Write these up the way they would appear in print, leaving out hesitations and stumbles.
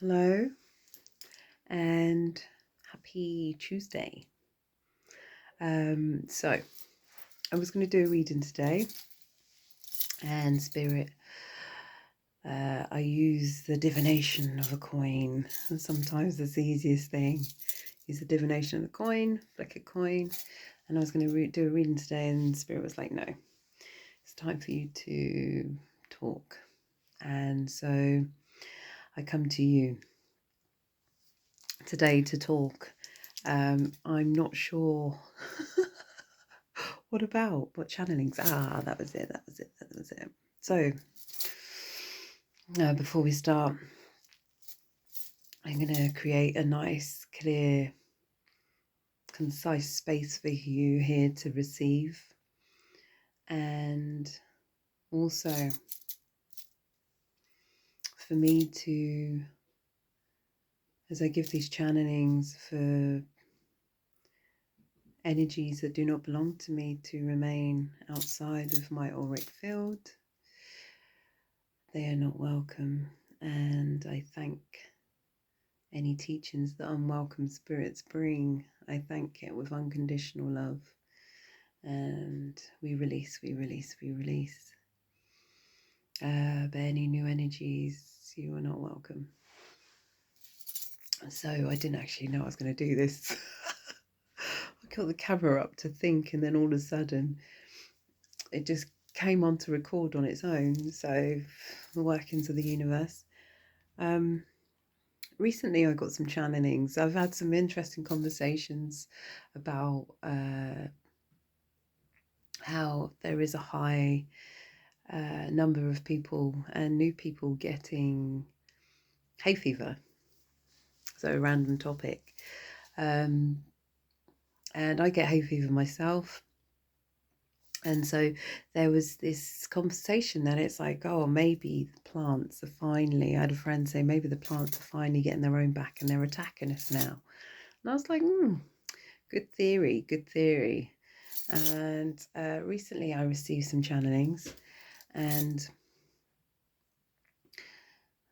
Hello and happy Tuesday. So I was going to do a reading today, and Spirit, I use the divination of a coin. And sometimes it's the easiest thing. Use the divination of the coin, flick a coin, and I was going to do a reading today, and Spirit was like, "No, it's time for you to talk." And so I come to you today to talk. I'm not sure what about? What channelings? That was it. So, before we start, I'm going to create a nice, clear, concise space for you here to receive. And also for me to, as I give these channelings for energies that do not belong to me to remain outside of my auric field, they are not welcome. And I thank any teachings that unwelcome spirits bring. I thank it with unconditional love. And we release. But any new energies, you are not welcome. So I didn't actually know I was going to do this. I got the camera up to think, and then all of a sudden it just came on to record on its own. So the workings of the universe. Recently I got some channelings. I've had some interesting conversations about how there is a high number of people and new people getting hay fever. So a random topic. And I get hay fever myself. And so there was this conversation that it's like, oh, maybe the plants are finally, I had a friend say, maybe the plants are finally getting their own back and they're attacking us now. And I was like, good theory. And recently I received some channelings, and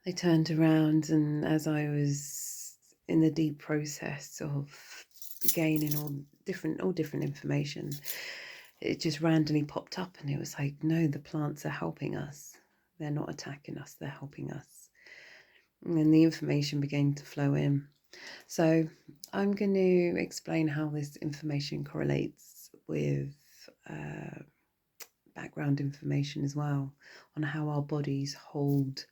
they turned around, and as I was in the deep process of gaining all different information, it just randomly popped up, and it was like, no, the plants are helping us. They're not attacking us, they're helping us. And then the information began to flow in. So I'm going to explain how this information correlates with background information as well, on how our bodies hold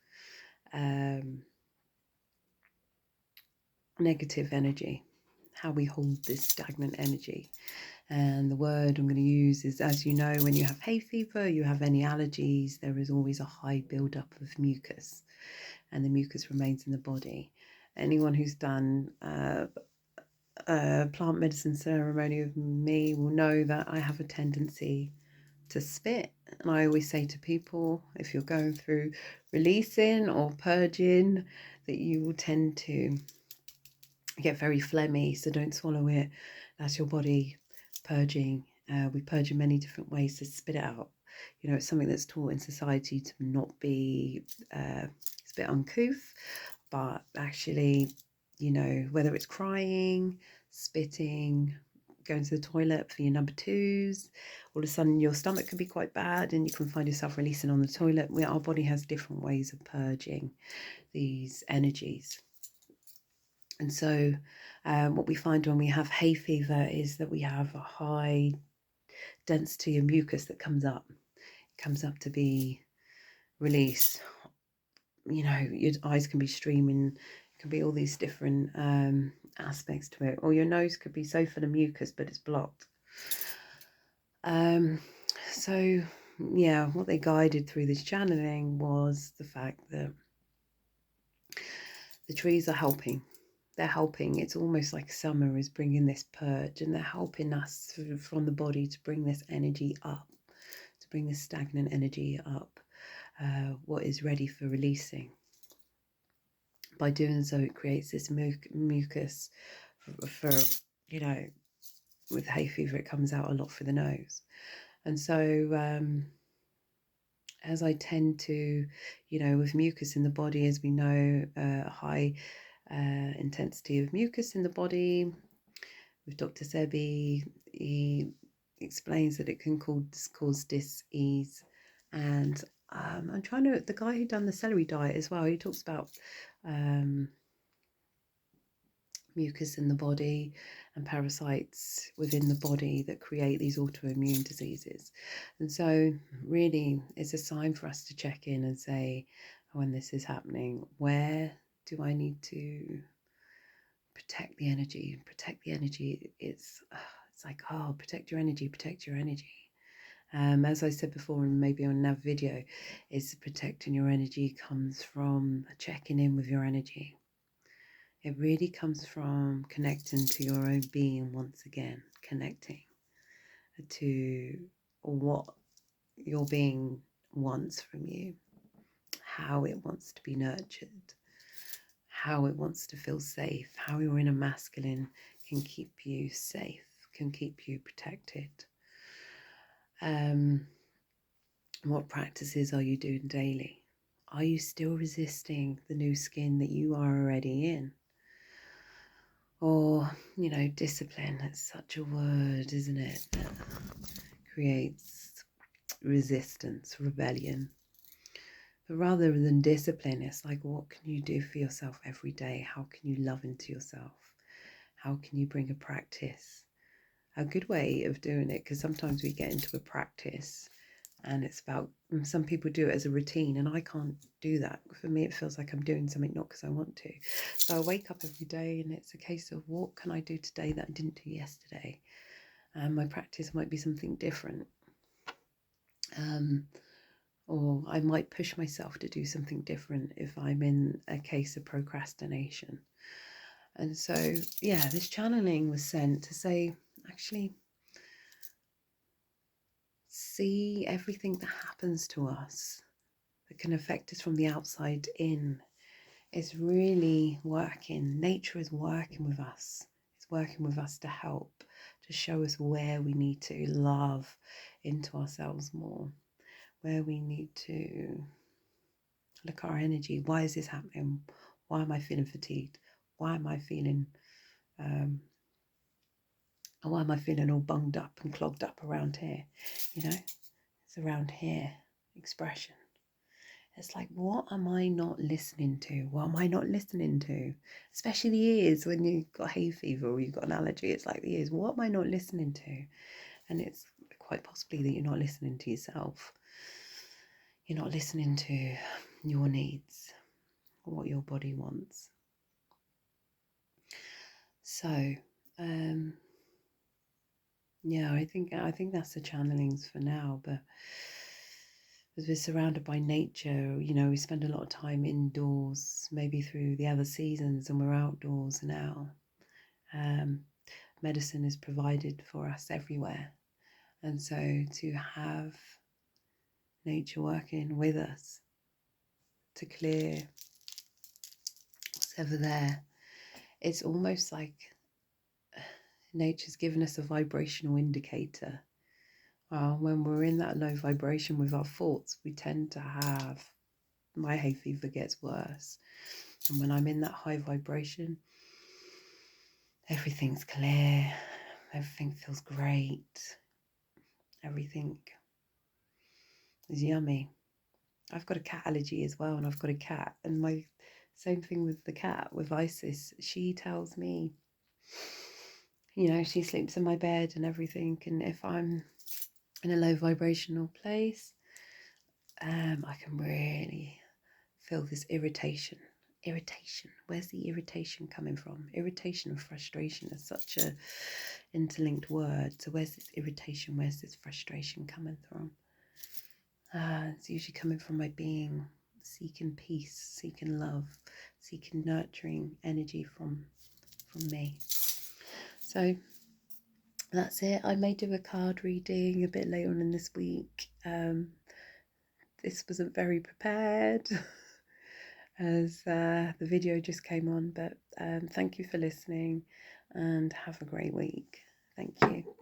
negative energy, how we hold this stagnant energy. And the word I'm going to use is, as you know, when you have hay fever, you have any allergies, there is always a high buildup of mucus, and the mucus remains in the body. Anyone who's done plant medicine ceremony with me will know that I have a tendency to spit. And I always say to people, if you're going through releasing or purging, that you will tend to get very phlegmy, so don't swallow it. That's your body purging. We purge in many different ways to spit it out. You know, it's something that's taught in society to not be, it's a bit uncouth, but actually, you know, whether it's crying, spitting, going to the toilet for your number twos, all of a sudden your stomach can be quite bad and you can find yourself releasing on the toilet. Our body has different ways of purging these energies. And so what we find when we have hay fever is that we have a high density of mucus that comes up. It comes up to be released. You know, your eyes can be streaming. It can be all these different aspects to it. Or your nose could be so full of mucus, but it's blocked. So, yeah, what they guided through this channeling was the fact that the trees are helping. They're helping. It's almost like summer is bringing this purge, and they're helping us from the body to bring this energy up, to bring this stagnant energy up, what is ready for releasing. By doing so, it creates this mucus for, you know, with hay fever, it comes out a lot through the nose. And so as I tend to, with mucus in the body, as we know, high intensity of mucus in the body, with Dr. Sebi, he explains that it can cause dis-ease. And I'm trying to, the guy who done the celery diet as well, he talks about mucus in the body and parasites within the body that create these autoimmune diseases. And so really it's a sign for us to check in and say, when this is happening, where do I need to protect the energy? It's like, oh, protect your energy. As I said before, and maybe on another video, is protecting your energy comes from checking in with your energy. It really comes from connecting to your own being once again, connecting to what your being wants from you, how it wants to be nurtured, how it wants to feel safe, how your inner masculine can keep you safe, can keep you protected. What practices are you doing daily? Are you still resisting the new skin that you are already in? Or, discipline, it's such a word, isn't it? That creates resistance, rebellion. But rather than discipline, it's like, what can you do for yourself every day? How can you love into yourself? How can you bring a practice? A good way of doing it, because sometimes we get into a practice and it's about, some people do it as a routine, and I can't do that. For me, it feels like I'm doing something not because I want to. So I wake up every day and it's a case of, what can I do today that I didn't do yesterday? And my practice might be something different. Or I might push myself to do something different if I'm in a case of procrastination. And so, this channeling was sent to say, actually, see everything that happens to us that can affect us from the outside in is really working. Nature is working with us. It's working with us to help, to show us where we need to love into ourselves more, where we need to look our energy. Why is this happening? Why am I feeling fatigued? Why am I feeling all bunged up and clogged up around here? It's around here. Expression. It's like, what am I not listening to? What am I not listening to? Especially the ears, when you've got hay fever or you've got an allergy, it's like the ears. What am I not listening to? And it's quite possibly that you're not listening to yourself. You're not listening to your needs, what your body wants. So, I think that's the channelings for now. But as we're surrounded by nature, we spend a lot of time indoors, maybe through the other seasons, and we're outdoors now. Medicine is provided for us everywhere. And so to have nature working with us to clear what's ever there, it's almost like nature's given us a vibrational indicator. When we're in that low vibration with our thoughts, we tend to have, my hay fever gets worse. And when I'm in that high vibration, everything's clear, everything feels great, everything is yummy. I've got a cat allergy as well, and I've got a cat, and my same thing with the cat, with Isis. She tells me, she sleeps in my bed and everything, and if I'm in a low vibrational place, I can really feel this irritation. Where's the irritation coming from? Irritation and frustration is such a interlinked word. So where's this irritation? Where's this frustration coming from? It's usually coming from my being, seeking peace, seeking love, seeking nurturing energy from me. So that's it. I may do a card reading a bit later on in this week. This wasn't very prepared as the video just came on, but thank you for listening and have a great week. Thank you.